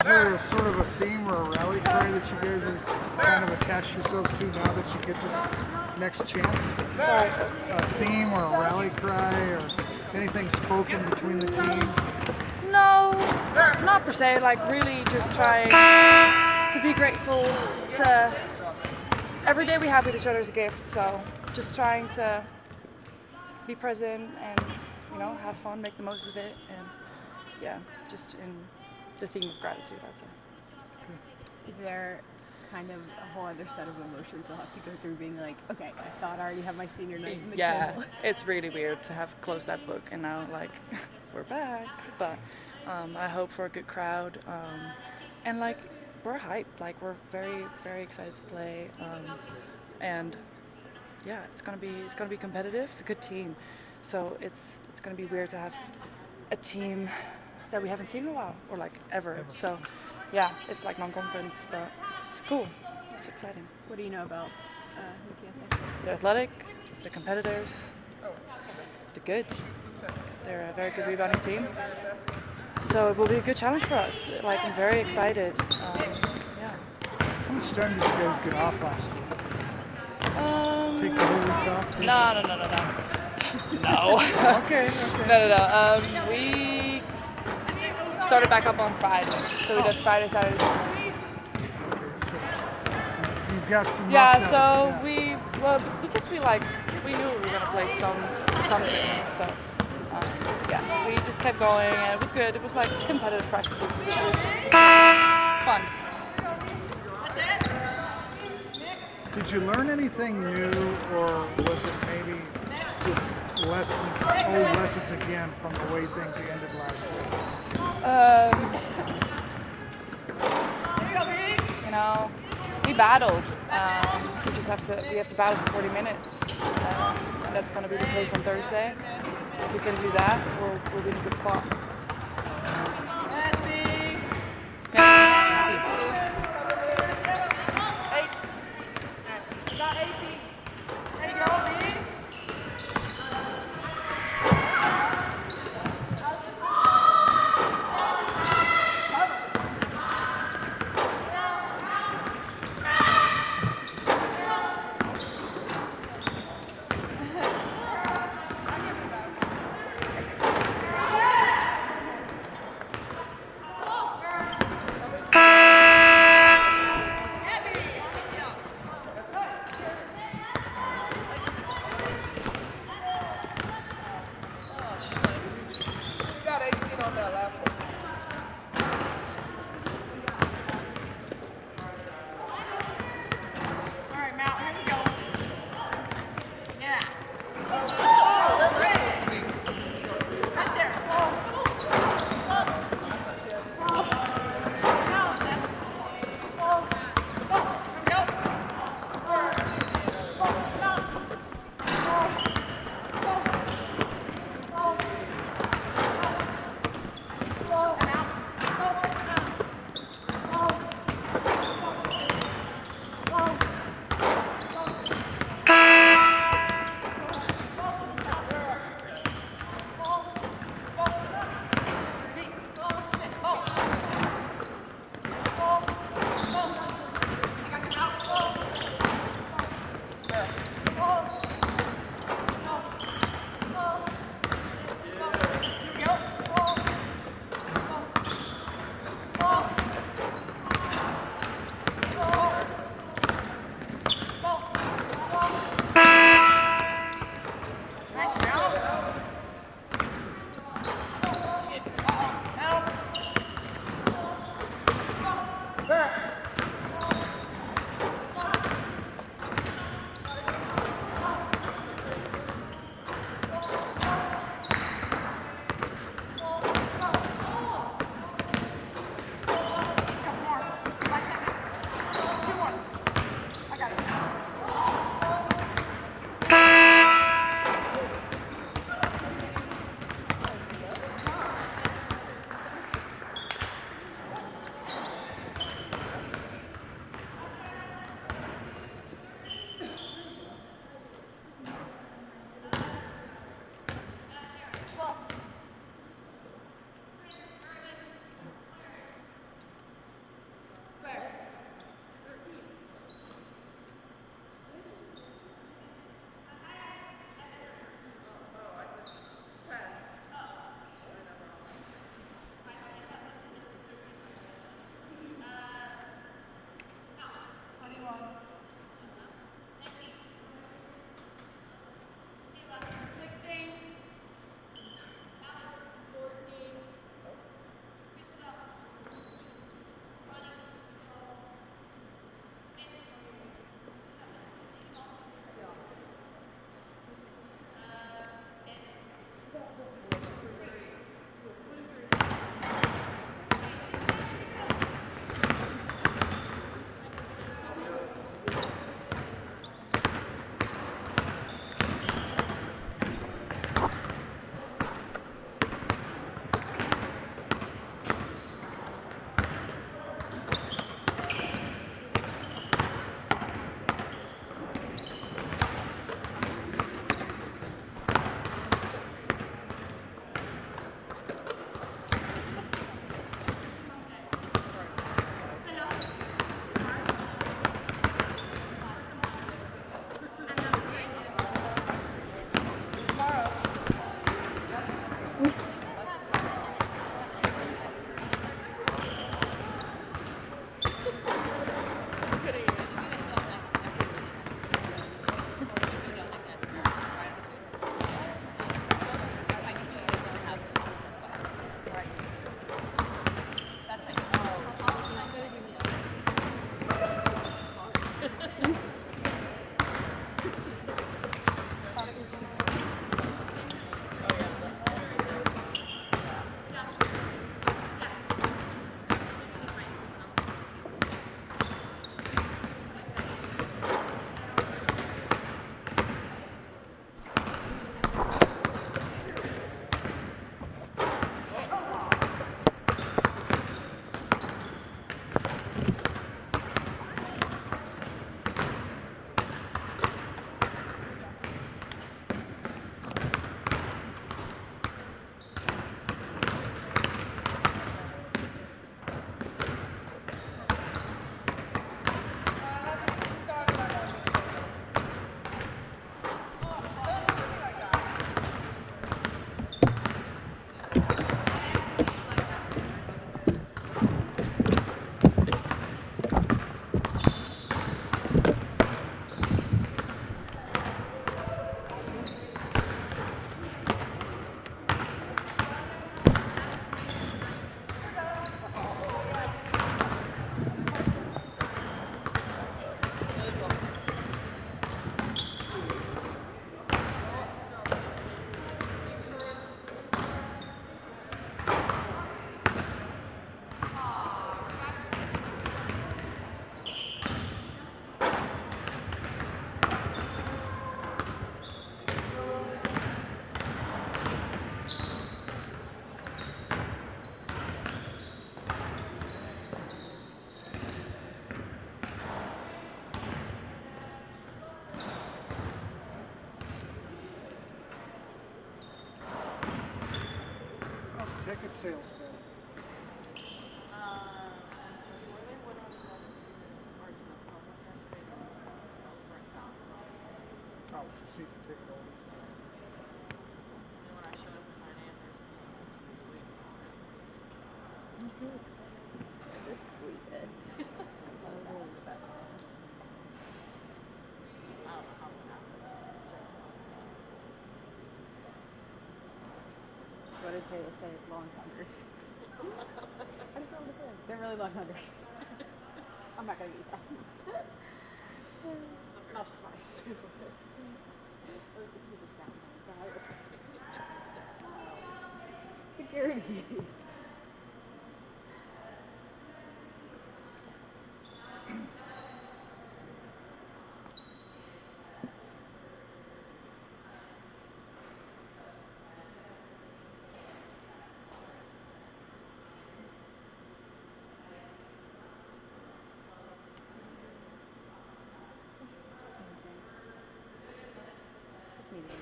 Is there sort of a theme or a rally cry that you guys have kind of attached yourselves to now that you get this next chance? Sorry. A theme or a rally cry or anything spoken between the teams? No, not per se. Like really, just trying to be grateful to every day we have with each other is a gift. So just trying to be present and have fun, make the most of it, and yeah, just in the theme of gratitude, I'd say. Is there kind of a whole other set of emotions you'll have to go through being like, okay, I thought I already have my senior night in the Kennel. It's really weird to have closed that book and now like we're back, but I hope for a good crowd, and like we're hyped, like we're very, very excited to play, and yeah, it's gonna be competitive. It's a good team, so it's gonna be weird to have a team that we haven't seen in a while or like ever. So yeah, it's like non-conference, but it's cool. It's exciting. What do you know about UTSA? They're athletic, they're competitors, they're good. They're a very good rebounding team. So it will be a good challenge for us. Like I'm very excited. Yeah. How much time did you guys get off last week? Take the whole week off? No. Okay. No. We started back up on Friday, so we did Friday, Saturday, Sunday. So you've got some. Yeah. rest So now. because we knew we were gonna play something. So yeah, we just kept going, and it was good. It was like competitive practices. It was fun. Did you learn anything new, or was it maybe just old lessons again from the way things ended last week? We battled. We have to battle for 40 minutes, and that's going to be the case on Thursday. If we can do that, we'll be in a good spot. sales go? Before they went on sale this season, or to the public yesterday, it was over $1,000. Oh, to season ticket holders. And then when I showed up with my name, there's people waiting already. The sweetest. Oh, the best. I don't know how it happened. What did they say? Long hunters. I don't know what it is. They're really long hunters. I'm not gonna use that. I'll spice. Security. Just need to be.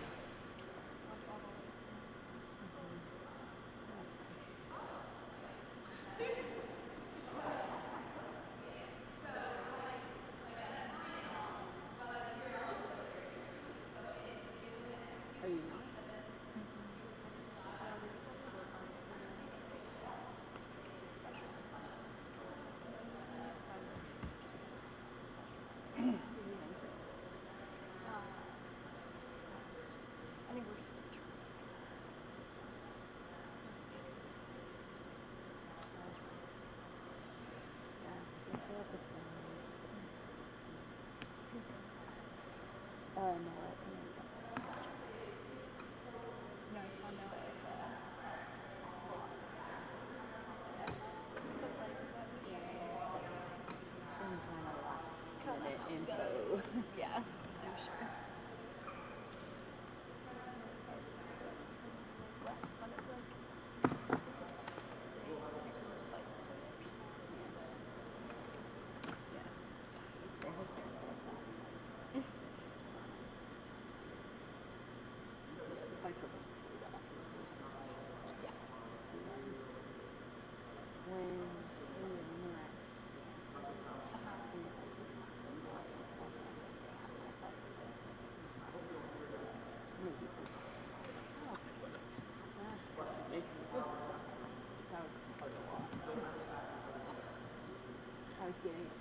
Are you not? I think we're just gonna turn it. Yeah, I feel like this one. Who's going? No, I think that's. No, I saw Noah at the But like that was It's been kind of last minute Kinda info. yeah, I'm sure. What? On it, like, They're hysterical like that. If I told them we got back to this yeah. when we were in the next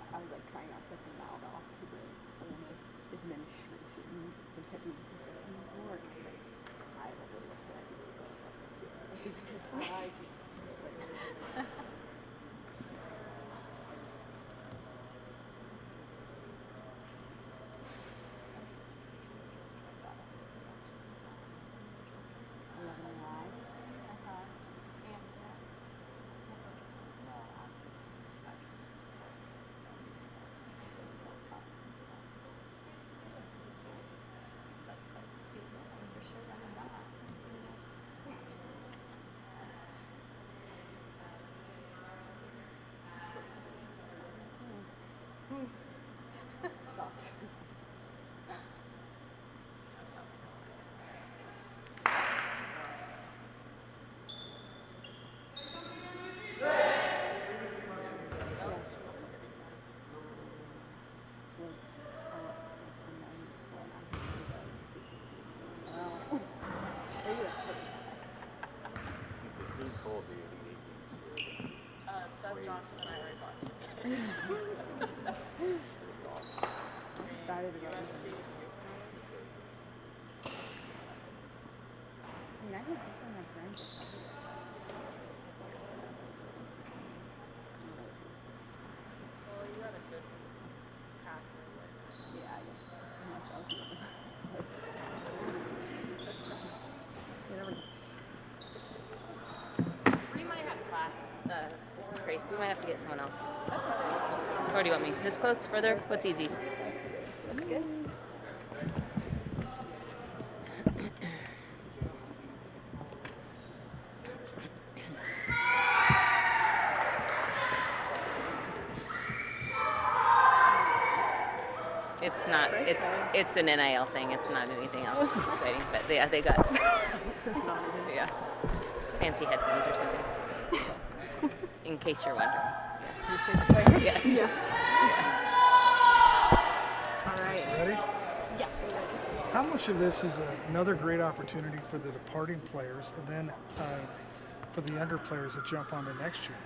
I was like trying not to put the mouth off to the almost administration and kept me just needs work. I really looked at it. Seth Johnson and I already bought tickets. Excited to go. USC. I mean, I think this one my friends are probably. Well, you had a good pathway with it. Yeah, I guess. Unless I was the only one. We might have class, Grace. We might have to get someone else. That's all right. Or do you want me? This close? Further? What's easy? Looks good. It's not. It's an NIL thing. It's not anything else exciting. But they got yeah fancy headphones or something. In case you're wondering. Appreciate the clarity. Yes. Yeah. All right. Ready? Yeah, we're ready. How much of this is another great opportunity for the departing players, and then for the younger players that jump on to next year?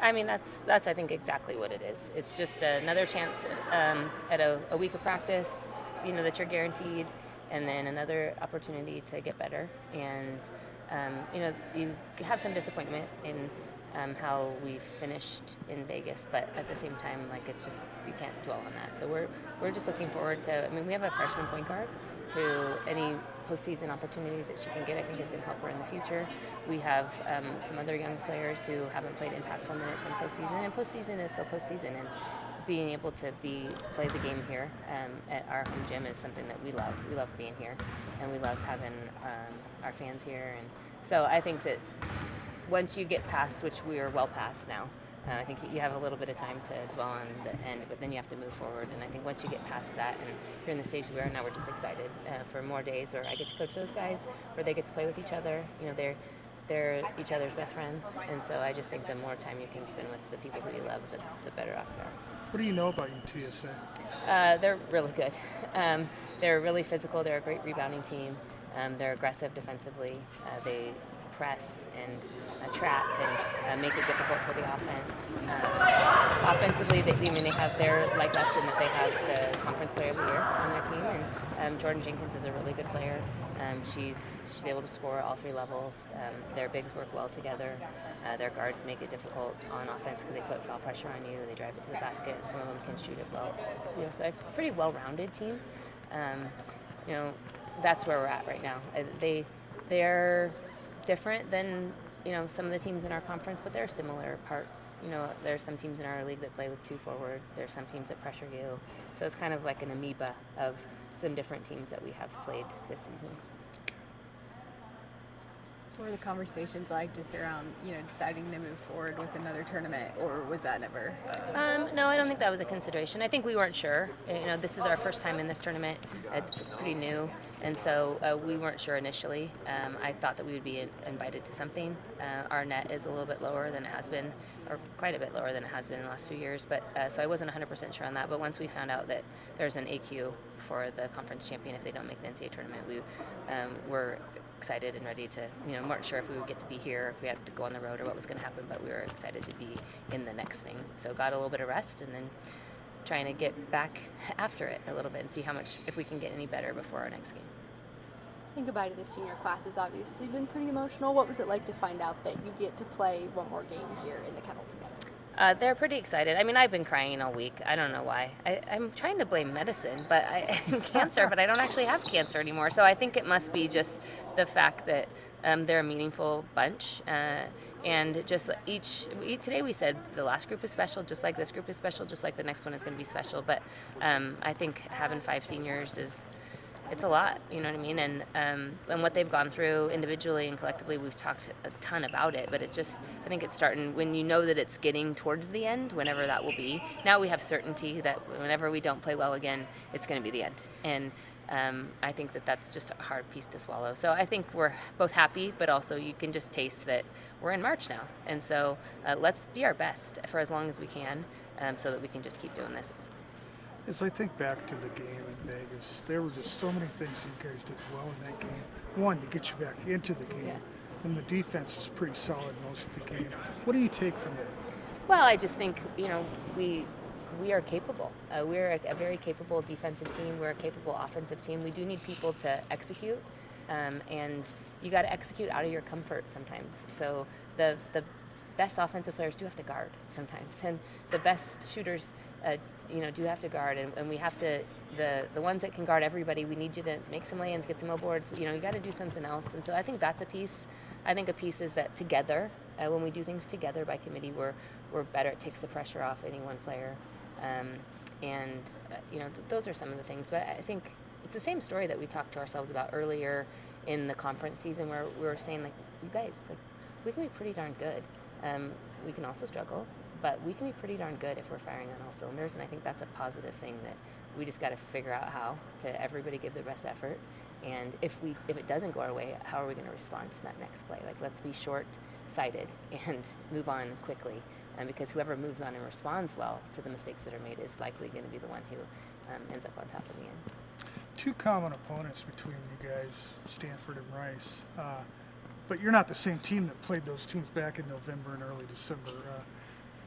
I mean, that's I think exactly what it is. It's just another chance at a week of practice, that you're guaranteed, and then another opportunity to get better. And you have some disappointment in how we finished in Vegas, but at the same time, like, it's just, you can't dwell on that. So we're just looking forward to. I mean, we have a freshman point guard who any postseason opportunities that she can get, I think, is going to help her in the future. We have some other young players who haven't played impactful minutes in postseason, and postseason is still postseason. And being able to play the game here at our home gym is something that we love. We love being here, and we love having our fans here. And so I think that once you get past, which we are well past now, I think you have a little bit of time to dwell on the end, but then you have to move forward. And I think once you get past that, and you're in the stage we are now, we're just excited for more days where I get to coach those guys, where they get to play with each other. They're each other's best friends, and so I just think the more time you can spend with the people who you love, the better off you are. What do you know about UTSA? They're really good. They're really physical. They're a great rebounding team. They're aggressive defensively. They press and trap and make it difficult for the offense. Offensively, they're like us in that they have the Conference Player of the Year on their team, and Jordan Jenkins is a really good player. She's able to score at all three levels. Their bigs work well together. Their guards make it difficult on offense because they put foul pressure on you. They drive it to the basket. Some of them can shoot it well. So a pretty well-rounded team. That's where we're at right now. They're different than some of the teams in our conference, but there are similar parts. There are some teams in our league that play with two forwards. There are some teams that pressure you. So it's kind of like an amoeba of some different teams that we have played this season. What were the conversations like just around, deciding to move forward with another tournament, or was that never? No, I don't think that was a consideration. I think we weren't sure. This is our first time in this tournament. It's pretty new, and so we weren't sure initially. I thought that we would be invited to something. Our net is a little bit lower than it has been, or quite a bit lower than it has been in the last few years. But so I wasn't 100% sure on that. But once we found out that there's an AQ for the conference champion if they don't make the NCAA tournament, we were excited and ready to, weren't sure if we would get to be here, if we had to go on the road or what was going to happen, but we were excited to be in the next thing. So got a little bit of rest and then trying to get back after it a little bit and see if we can get any better before our next game. Saying goodbye to the senior class has obviously been pretty emotional. What was it like to find out that you get to play one more game here in the Kennel together? They're pretty excited. I mean, I've been crying all week. I don't know why. I'm trying to blame medicine, but cancer, but I don't actually have cancer anymore. So I think it must be just the fact that they're a meaningful bunch. And just today we said the last group is special, just like this group is special, just like the next one is going to be special. But I think having 5 seniors it's a lot, you know what I mean? And what they've gone through individually and collectively, we've talked a ton about it, but I think it's starting when you know that it's getting towards the end, whenever that will be. Now we have certainty that whenever we don't play well again, it's going to be the end. And I think that's just a hard piece to swallow. So I think we're both happy, but also you can just taste that we're in March now. And so let's be our best for as long as we can so that we can just keep doing this. As I think back to the game in Vegas, there were just so many things that you guys did well in that game. One, to get you back into the game. Yeah. And the defense was pretty solid most of the game. What do you take from that? Well, I just think, we are capable. We're a very capable defensive team. We're a capable offensive team. We do need people to execute, and you got to execute out of your comfort sometimes. So the best offensive players do have to guard sometimes, and the best shooters do have to guard, and we have to, the ones that can guard everybody, we need you to make some lay-ins, get some more boards, you got to do something else. And so I think that's a piece. I think a piece is that together, when we do things together by committee, we're better. It takes the pressure off any one player. Those are some of the things. But I think it's the same story that we talked to ourselves about earlier in the conference season, where we were saying, like, you guys, like, we can be pretty darn good. We can also struggle. but we can be pretty darn good if we're firing on all cylinders, and I think that's a positive thing that we just got to figure out how to everybody give their best effort. And if it doesn't go our way, how are we going to respond to that next play? Like, let's be short-sighted and move on quickly, because whoever moves on and responds well to the mistakes that are made is likely going to be the one who ends up on top in the end. Two common opponents between you guys, Stanford and Rice. But you're not the same team that played those teams back in November and early December.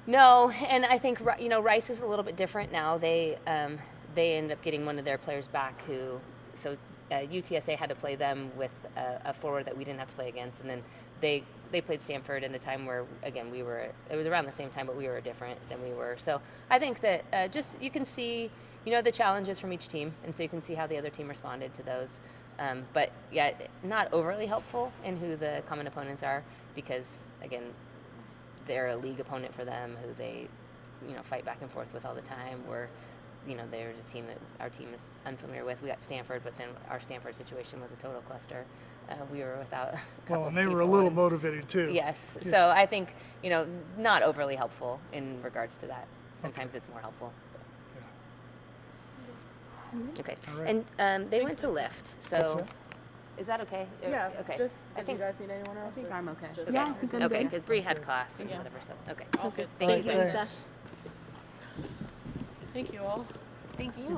No, and I think Rice is a little bit different now. They end up getting one of their players back UTSA had to play them with a forward that we didn't have to play against, and then they played Stanford in a time where, again, it was around the same time, but we were different than we were. So I think that just you can see, the challenges from each team, and so you can see how the other team responded to those. But yeah, not overly helpful in who the common opponents are, because, again, they're a league opponent for them who they, fight back and forth with all the time. They're a team that our team is unfamiliar with. We got Stanford, but then our Stanford situation was a total cluster. We were without a couple And they were a people, little motivated too. Yes. Yeah. So I think, not overly helpful in regards to that. Sometimes it's more helpful. Yeah. Okay. All right. And they went to lift. So What's is that okay? Yeah. Okay. Just, I do you think. guys need anyone else? I think or I'm okay. just- Yeah, I think I'm Okay, good. because Bree had class and Yeah. whatever. So okay. All good. Thank you, Thanks. Lisa. Thank you all. Thank you.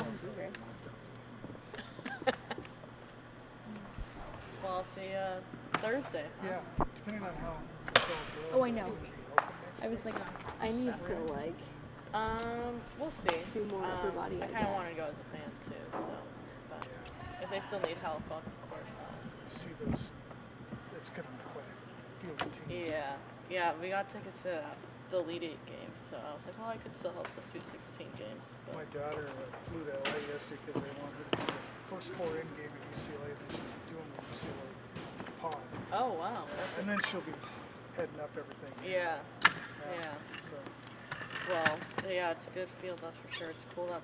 Well, I'll see you Thursday. Yeah, depending on how it all goes. Oh, I know. it's gonna be open next I was like, I need to like We'll see. do more upper body. I I kind of want to guess. go as a fan too, so. But if they still need help, of course. See those, it's gonna be quite a field of teams. Yeah. We got tickets to the Elite Eight games, so I was like, well, I could still help the Sweet 16 games. But My daughter flew to LA yesterday because they wanted her to do the first 4-in game at UCLA, and then she's doing the UCLA pod. oh wow, And then she'll be heading up everything. yeah. Yeah. So. Well, yeah, it's a good field, that's for sure. It's cool that